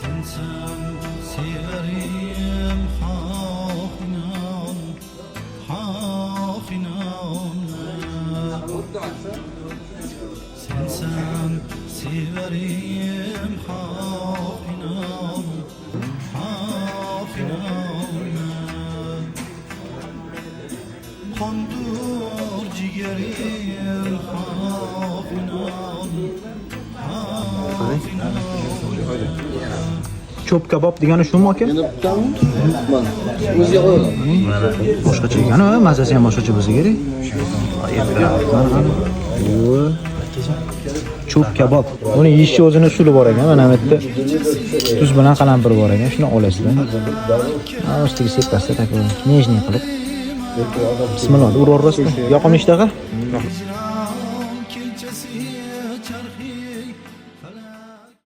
Sensen severim hak inan, hak inan. Sensen severim hak inan, hak inan. Kandır ciğerim hak inan, hak inan. Cho'p kabob degani shumi aka? O'ziga qo'yadi. Boshqacha ekan, mazasi ham boshqacha bo'lsa kerak. Cho'p kabob. Uni yeyishni o'zini usuli bor ekan, mana bu yerda tuz bilan qalampir bor ekan, shuni olasizlar. Ustiga sepasizlar takor. Nejniy qilib. Bismillah, uraverasizlar. Yoqimli ishtaqa.